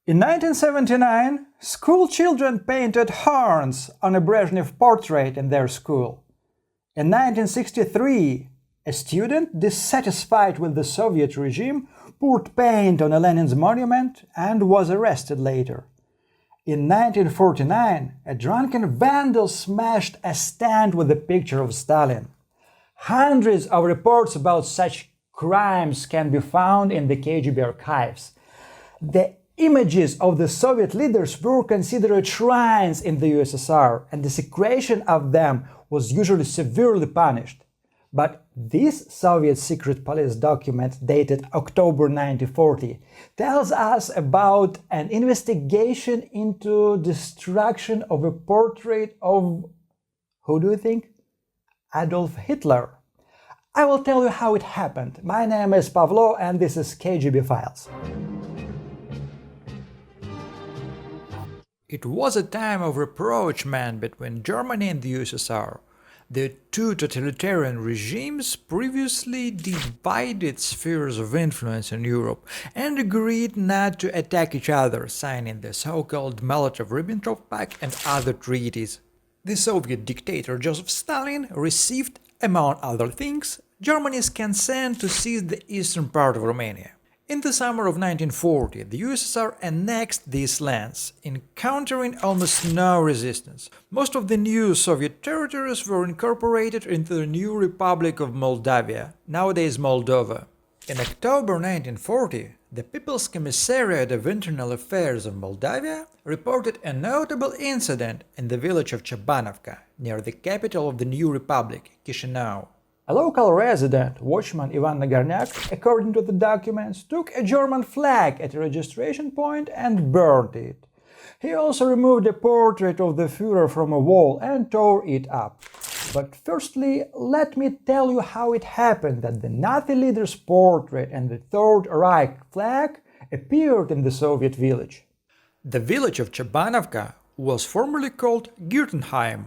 In 1979, school children painted horns on a Brezhnev portrait in their school. In 1963, a student, dissatisfied with the Soviet regime, poured paint on a Lenin's monument and was arrested later. In 1949, a drunken vandal smashed a stand with a picture of Stalin. Hundreds of reports about such crimes can be found in the KGB archives. The images of the Soviet leaders were considered shrines in the USSR, and the desecration of them was usually severely punished. But this Soviet secret police document, dated October 1940, tells us about an investigation into destruction of a portrait of, who do you think? Adolf Hitler. I will tell you how it happened. My name is Pavlo and this is KGB Files. It was a time of rapprochement between Germany and the USSR. The two totalitarian regimes previously divided spheres of influence in Europe and agreed not to attack each other, signing the so-called Molotov-Ribbentrop Pact and other treaties. The Soviet dictator Joseph Stalin received, among other things, Germany's consent to seize the eastern part of Romania. In the summer of 1940, the USSR annexed these lands, encountering almost no resistance. Most of the new Soviet territories were incorporated into the new Republic of Moldavia, nowadays Moldova. In October 1940, the People's Commissariat of Internal Affairs of Moldavia reported a notable incident in the village of Chabanovka, near the capital of the new republic, Chisinau. A local resident, watchman Ivan Nagornyak, according to the documents, took a German flag at a registration point and burned it. He also removed a portrait of the Führer from a wall and tore it up. But firstly, let me tell you how it happened that the Nazi leader's portrait and the Third Reich flag appeared in the Soviet village. The village of Chabanovka was formerly called Girtenheim.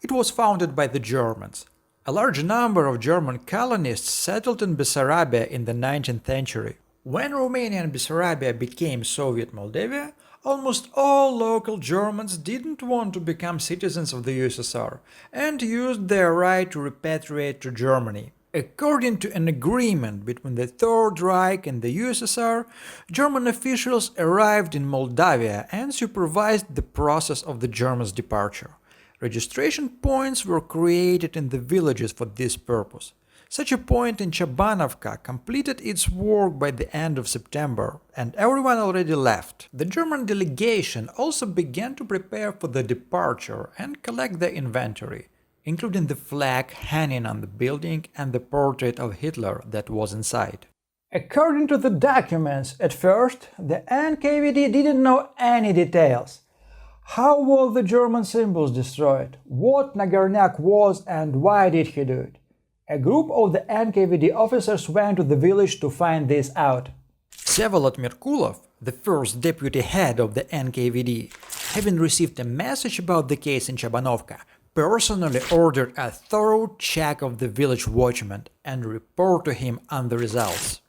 It was founded by the Germans. A large number of German colonists settled in Bessarabia in the 19th century. When Romania and Bessarabia became Soviet Moldavia, almost all local Germans didn't want to become citizens of the USSR and used their right to repatriate to Germany. According to an agreement between the Third Reich and the USSR, German officials arrived in Moldavia and supervised the process of the Germans' departure. Registration points were created in the villages for this purpose. Such a point in Chabanovka completed its work by the end of September, and everyone already left. The German delegation also began to prepare for the departure and collect the inventory, including the flag hanging on the building and the portrait of Hitler that was inside. According to the documents, at first, the NKVD didn't know any details. How were the German symbols destroyed? What Nagornyak was and why did he do it? A group of the NKVD officers went to the village to find this out. Vsevolod Merkulov, the first deputy head of the NKVD, having received a message about the case in Chabanovka, personally ordered a thorough check of the village watchman and report to him on the results.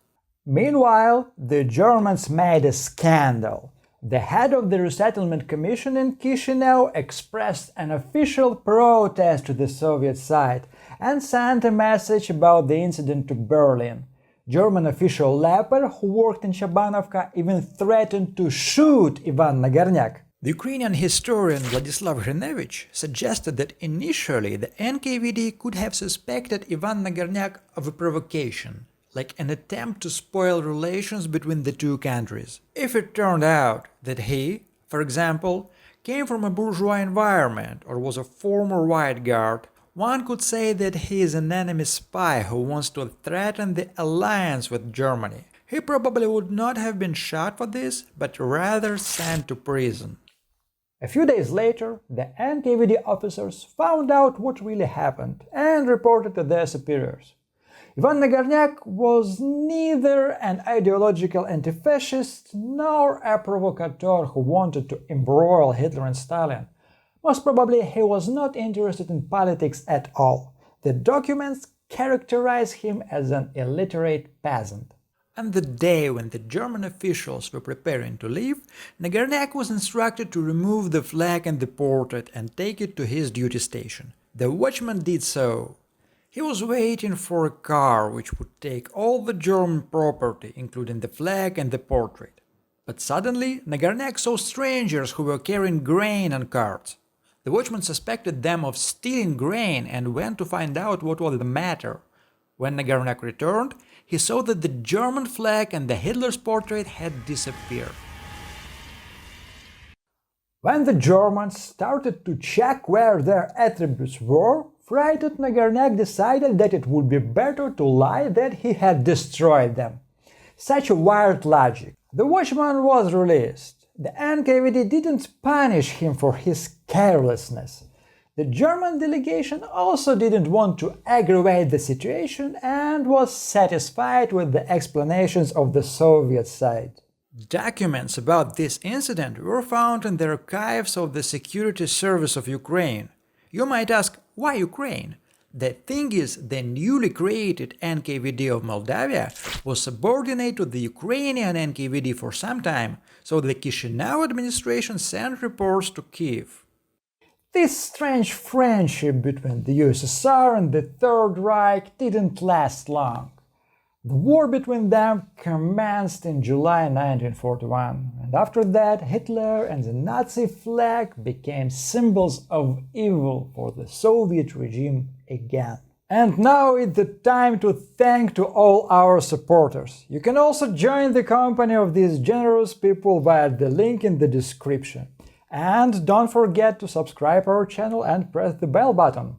Meanwhile, the Germans made a scandal. The head of the Resettlement Commission in Chisinau expressed an official protest to the Soviet side and sent a message about the incident to Berlin. German official Leper, who worked in Chabanovka, even threatened to shoot Ivan Nagornyak. The Ukrainian historian Vladislav Hrinevich suggested that initially the NKVD could have suspected Ivan Nagornyak of a provocation, like an attempt to spoil relations between the two countries. If it turned out that he, for example, came from a bourgeois environment or was a former White Guard, one could say that he is an enemy spy who wants to threaten the alliance with Germany. He probably would not have been shot for this, but rather sent to prison. A few days later, the NKVD officers found out what really happened and reported to their superiors. Ivan Nagornyak was neither an ideological anti-fascist nor a provocateur who wanted to embroil Hitler and Stalin. Most probably he was not interested in politics at all. The documents characterize him as an illiterate peasant. On the day when the German officials were preparing to leave, Nagarnak was instructed to remove the flag and the portrait and take it to his duty station. The watchman did so. He was waiting for a car which would take all the German property, including the flag and the portrait. But suddenly, Nagarnak saw strangers who were carrying grain on carts. The watchman suspected them of stealing grain and went to find out what was the matter. When Nagarnak returned, he saw that the German flag and the Hitler's portrait had disappeared. When the Germans started to check where their attributes were, frightened Nagarnak decided that it would be better to lie that he had destroyed them. Such a wild logic. The watchman was released. The NKVD didn't punish him for his carelessness. The German delegation also didn't want to aggravate the situation and was satisfied with the explanations of the Soviet side. Documents about this incident were found in the archives of the Security Service of Ukraine. You might ask, why Ukraine? The thing is, the newly created NKVD of Moldavia was subordinate to the Ukrainian NKVD for some time, so the Chisinau administration sent reports to Kiev. This strange friendship between the USSR and the Third Reich didn't last long. The war between them commenced in July 1941, and after that Hitler and the Nazi flag became symbols of evil for the Soviet regime again. And now it's the time to thank to all our supporters. You can also join the company of these generous people via the link in the description. And don't forget to subscribe our channel and press the bell button.